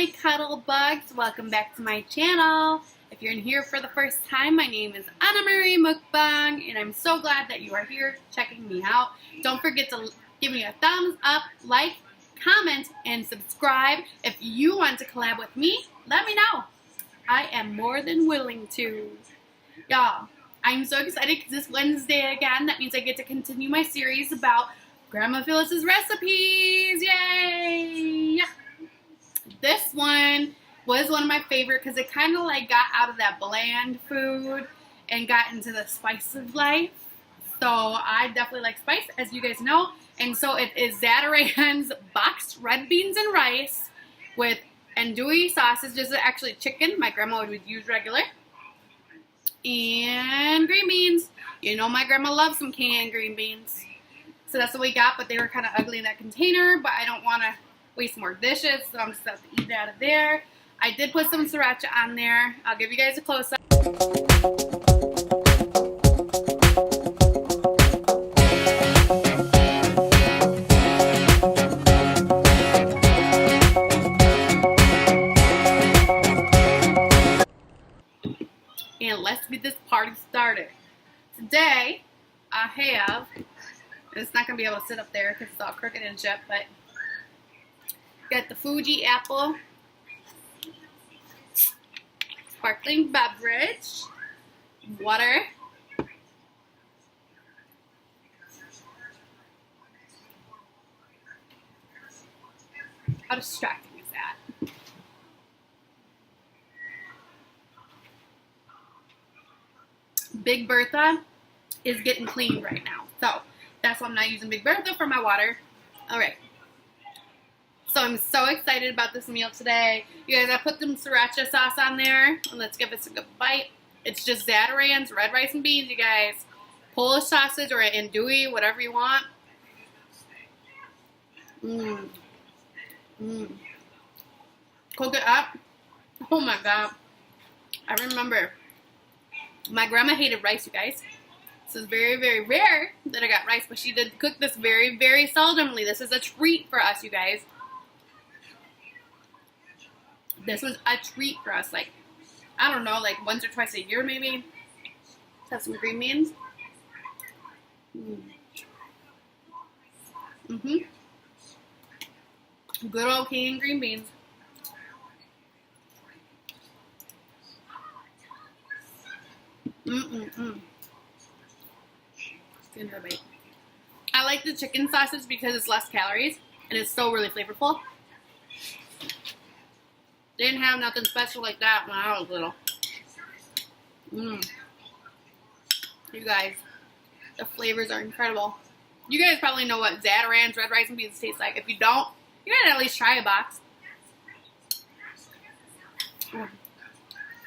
my cuddle bugs, welcome back to my channel. If you're in here for the first time, my name is Anna Marie Mukbang, and I'm so glad that you are here checking me out. Don't forget to give me a thumbs up, like, comment, and subscribe. If you want to collab with me, let me know. I am more than willing to. Y'all, I'm so excited because it's Wednesday again. That means I get to continue my series about Grandma Phyllis's recipes. Yay! This one was one of my favorite because it kind of like got out of that bland food and got into the spice of life. So I definitely like spice, as you guys know. And so it is Zatarans boxed red beans and rice with andouille sausage. This is actually chicken. My grandma would use regular. And green beans. You know my grandma loves some canned green beans. So that's what we got, but they were kind of ugly in that container. But I don't want to waste more dishes, so I'm just going to have to eat it out of there. I did put some sriracha on there. I'll give you guys a close-up. And let's get this party started. Today, I have, and it's not going to be able to sit up there because it's all crooked and shit, but got the Fuji apple, sparkling beverage, water, how distracting is that? Big Bertha is getting cleaned right now, so that's why I'm not using Big Bertha for my water. Alright. So I'm so excited about this meal today. You guys, I put some sriracha sauce on there. And let's give this a good bite. It's just Zatarans, red rice and beans, you guys. Polish sausage or andouille, whatever you want. Cook it up. Oh my god. I remember my grandma hated rice, you guys. This is very, very rare that I got rice, but she did cook this very, very seldomly. This is a treat for us, you guys. This was a treat for us, like, I don't know, like once or twice a year maybe. Have some green beans. Good old canned green beans. I like the chicken sausage because it's less calories and it's still really flavorful. They didn't have nothing special like that when I was little. You guys, the flavors are incredible. You guys probably know what Zatarans red rice and beans taste like. If you don't, you gotta at least try a box.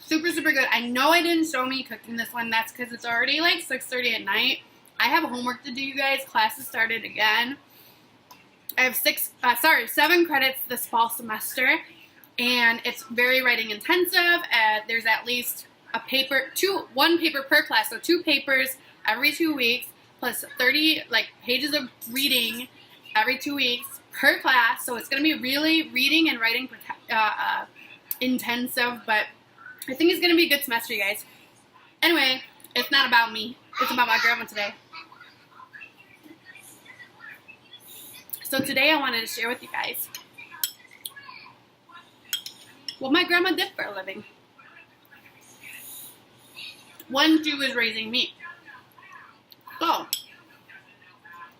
Super, super good. I know I didn't show me cooking this one. That's because it's already like 6:30 at night. I have homework to do, you guys. Classes started again. I have 7 credits this fall semester. And it's very writing intensive. There's at least one paper per class, so 2 papers every 2 weeks, plus 30 pages of reading every 2 weeks per class. So it's going to be really reading and writing intensive, but I think it's going to be a good semester, you guys. Anyway, it's not about me. It's about my grandma today. So today I wanted to share with you guys what my grandma did for a living when she was raising me. So,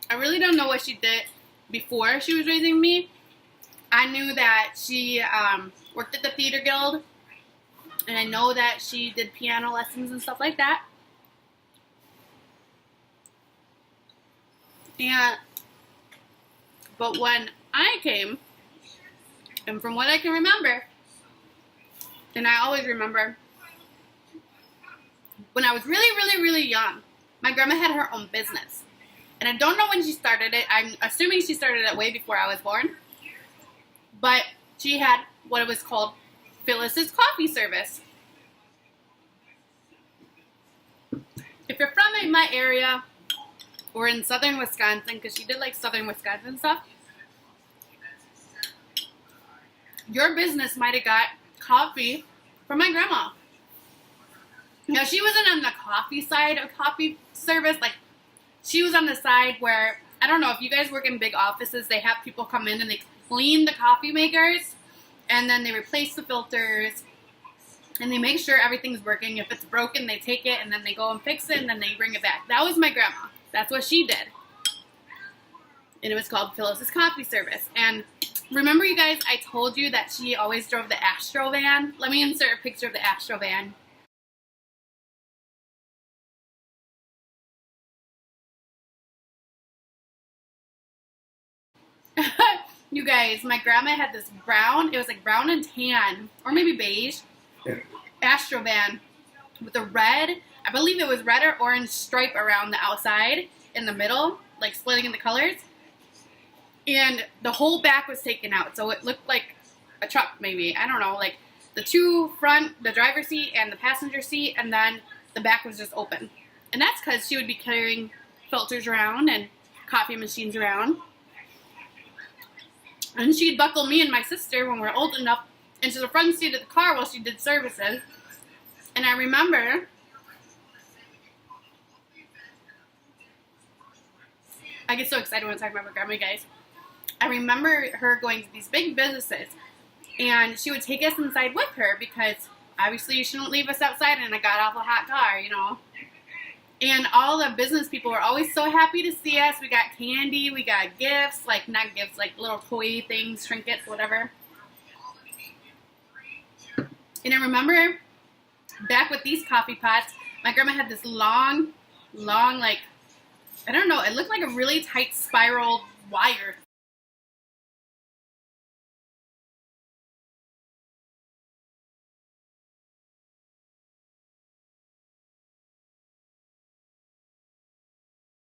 I really don't know what she did before she was raising me. I knew that she worked at the theater guild, and I know that she did piano lessons and stuff like that. But when I came, and from what I can remember, and I always remember, when I was really, really, really young, my grandma had her own business. And I don't know when she started it. I'm assuming she started it way before I was born. But she had what it was called Phyllis's Coffee Service. If you're from my area or in southern Wisconsin, because she did like southern Wisconsin stuff, your business might have got coffee from my grandma. Now, she wasn't on the coffee side of coffee service. Like, she was on the side where, I don't know, if you guys work in big offices, they have people come in and they clean the coffee makers, and then they replace the filters, and they make sure everything's working. If it's broken, they take it, and then they go and fix it, and then they bring it back. That was my grandma. That's what she did. And it was called Phyllis's Coffee Service. And remember, you guys, I told you that she always drove the Astro van? Let me insert a picture of the Astro van. You guys, my grandma had this brown, it was like brown and tan, or maybe beige, Astro van with a red, I believe it was red or orange stripe around the outside, in the middle, like splitting in the colors. And the whole back was taken out, so it looked like a truck maybe, I don't know, like the two front, the driver's seat and the passenger seat, and then the back was just open. And that's because she would be carrying filters around and coffee machines around. And she'd buckle me and my sister, when we were old enough, into the front seat of the car while she did services. And I remember, I get so excited when I talk about my grandma, guys. I remember her going to these big businesses, and she would take us inside with her because obviously you shouldn't leave us outside in a god-awful hot car, you know. And all the business people were always so happy to see us. We got candy, we got gifts, like not gifts, like little toy things, trinkets, whatever. And I remember back with these coffee pots, my grandma had this long, like, I don't know, it looked like a really tight spiral wire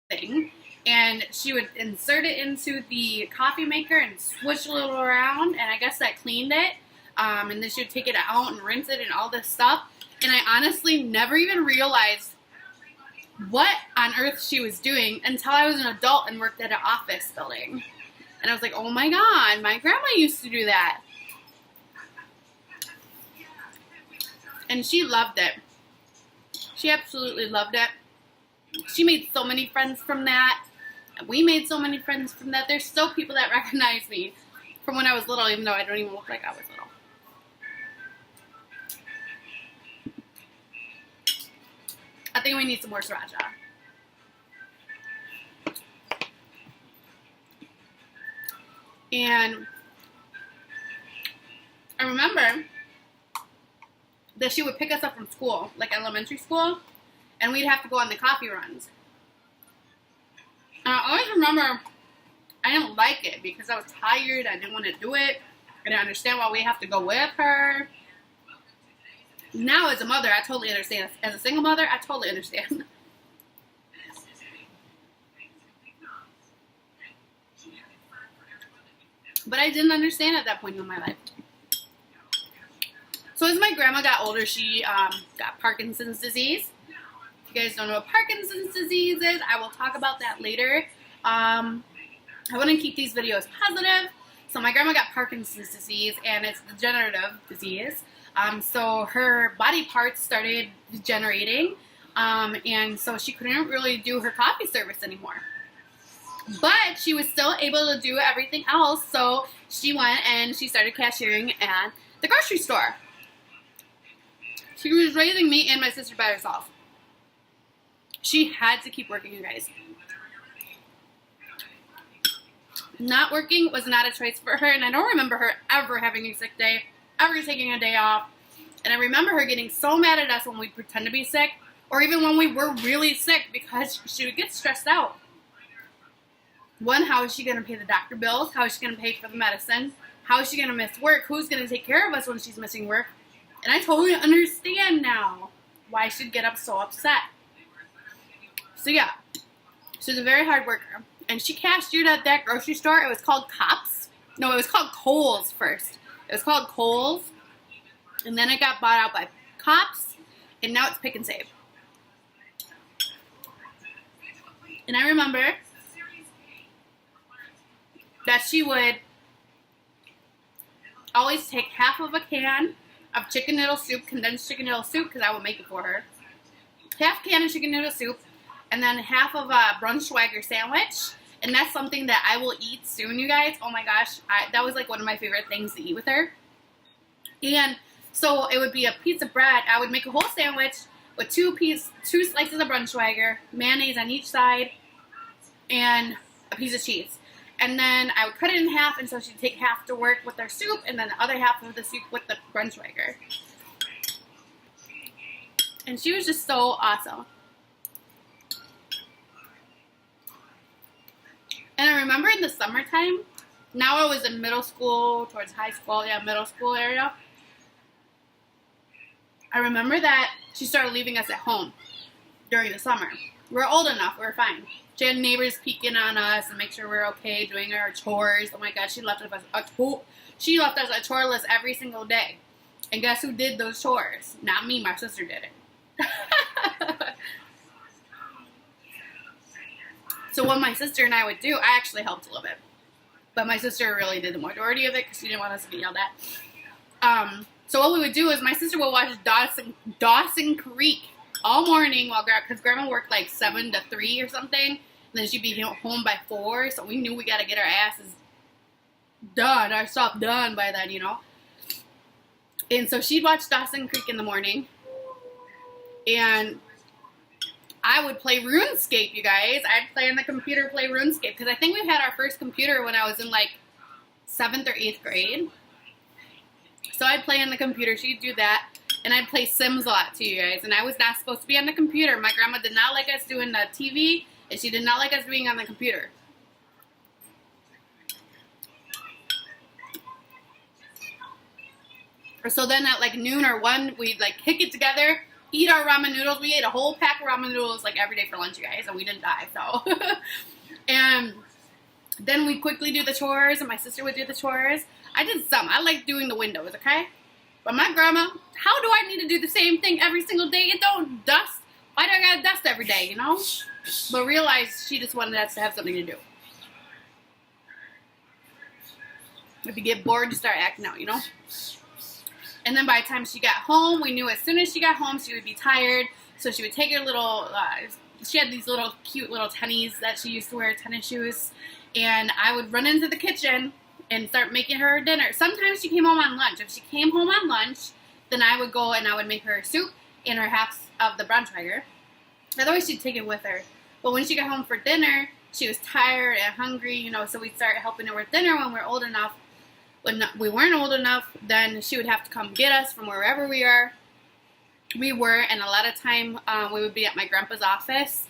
thing, and she would insert it into the coffee maker and switch a little around, and I guess that cleaned it, and then she would take it out and rinse it and all this stuff, and I honestly never even realized what on earth she was doing until I was an adult and worked at an office building, and I was like, oh my god, my grandma used to do that, and she loved it. She absolutely loved it. She made so many friends from that. We made so many friends from that. There's still people that recognize me from when I was little, even though I don't even look like I was little. I think we need some more sriracha. And I remember that she would pick us up from school, like elementary school, and we'd have to go on the coffee runs. And I always remember I didn't like it because I was tired, I didn't want to do it, I didn't understand why we have to go with her. Now as a mother, I totally understand. As a single mother, I totally understand. But I didn't understand at that point in my life. So as my grandma got older, she got Parkinson's Disease. If you guys don't know what Parkinson's Disease is, I will talk about that later. I want to keep these videos positive. So my grandma got Parkinson's Disease, and it's a degenerative disease. So her body parts started degenerating, and so she couldn't really do her coffee service anymore. But she was still able to do everything else, so she went and she started cashiering at the grocery store. She was raising me and my sister by herself. She had to keep working, you guys. Not working was not a choice for her, and I don't remember her ever having a sick day, ever taking a day off. And I remember her getting so mad at us when we'd pretend to be sick, or even when we were really sick, because she would get stressed out. One, how is she going to pay the doctor bills? How is she going to pay for the medicine? How is she going to miss work? Who's going to take care of us when she's missing work? And I totally understand now why she'd get up so upset. So yeah, she was a very hard worker. And she cashiered at that grocery store. It was called Cops. No, it was called Kohl's first. It was called Kohl's. And then it got bought out by Cops. And now it's Pick and Save. And I remember that she would always take half of a can of chicken noodle soup, condensed chicken noodle soup, because I will make it for her. Half can of chicken noodle soup, and then half of a Braunschweiger sandwich. And that's something that I will eat soon, you guys. Oh my gosh, that was like one of my favorite things to eat with her. And so it would be a piece of bread. I would make a whole sandwich with two slices of Braunschweiger, mayonnaise on each side, and a piece of cheese. And then I would cut it in half, and so she'd take half to work with her soup, and then the other half of the soup with the Braunschweiger. And she was just so awesome. And I remember in the summertime, now I was in middle school, towards high school, yeah, middle school area. I remember that she started leaving us at home during the summer. We were old enough, we were fine. She had neighbors peeking on us and make sure we were okay, doing our chores. Oh my God, she left us a chore list every single day. And guess who did those chores? Not me, my sister did it. So what my sister and I would do, I actually helped a little bit. But my sister really did the majority of it because she didn't want us to get yelled at. So what we would do is my sister would watch Dawson Creek all morning while because Grandma worked like 7 to 3 or something. And then she'd be home by 4, so we knew we got to get our asses done, our stuff done by then, you know. And so she'd watch Dawson Creek in the morning. And I would play RuneScape, you guys. I'd play on the computer, play RuneScape. Because I think we had our first computer when I was in like 7th or 8th grade. So I'd play on the computer. She'd do that. And I'd play Sims a lot too, you guys. And I was not supposed to be on the computer. My grandma did not like us doing the TV. And she did not like us being on the computer. So then at like noon or 1, we'd like kick it together, eat our ramen noodles. We ate a whole pack of ramen noodles like every day for lunch, you guys. And we didn't die, so. And then we'd quickly do the chores. And my sister would do the chores. I did some. I like doing the windows, okay? But my grandma, how do I need to do the same thing every single day? It don't dust. Why do I gotta dust every day, you know? But realized she just wanted us to have something to do. If you get bored, you start acting out, you know? And then by the time she got home, we knew as soon as she got home, she would be tired. So she would take her little, she had these little cute little tennies that she used to wear, tennis shoes. And I would run into the kitchen and start making her dinner. Sometimes she came home on lunch. If she came home on lunch, then I would go and I would make her soup and her half of the Braunschweiger. Otherwise, she'd take it with her. But when she got home for dinner, she was tired and hungry, you know, so we'd start helping her with dinner when we were old enough. When we weren't old enough, then she would have to come get us from wherever we were, and a lot of time we would be at my grandpa's office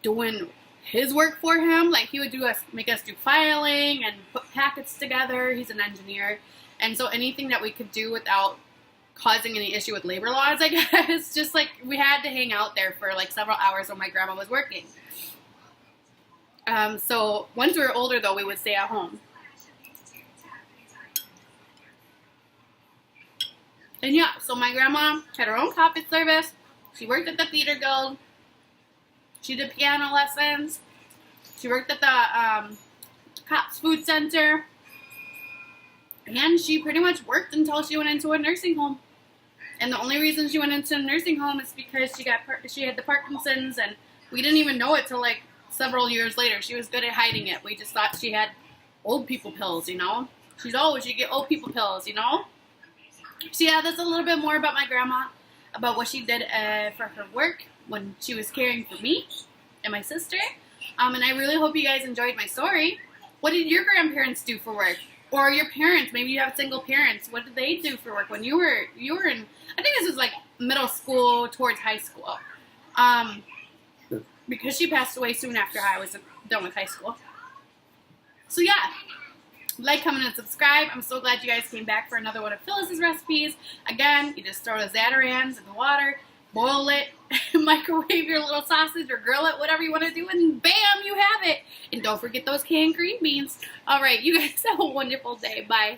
doing his work for him. Like he would make us do filing and put packets together. He's an engineer, and so anything that we could do without causing any issue with labor laws, I guess, just like we had to hang out there for like several hours when my grandma was working. So once we were older, though, we would stay at home. And yeah, so my grandma had her own coffee service. She worked at the Theater Guild. She did piano lessons. She worked at the Cops Food Center. And she pretty much worked until she went into a nursing home. And the only reason she went into a nursing home is because she had the Parkinsons, and we didn't even know it till like several years later. She was good at hiding it. We just thought she had old people pills, you know. She's old, she get old people pills, you know. So yeah, that's a little bit more about my grandma, about what she did for her work when she was caring for me and my sister. And I really hope you guys enjoyed my story. What did your grandparents do for work? Or your parents, maybe you have single parents. What did they do for work when you were in, I think this was like middle school towards high school. Because she passed away soon after I was done with high school. So yeah. Like, comment, and subscribe. I'm so glad you guys came back for another one of Phyllis's recipes. Again, you just throw the Zatarans in the water, boil it, microwave your little sausage or grill it, whatever you want to do, and bam, you have it. And don't forget those canned green beans. All right, you guys have a wonderful day. Bye.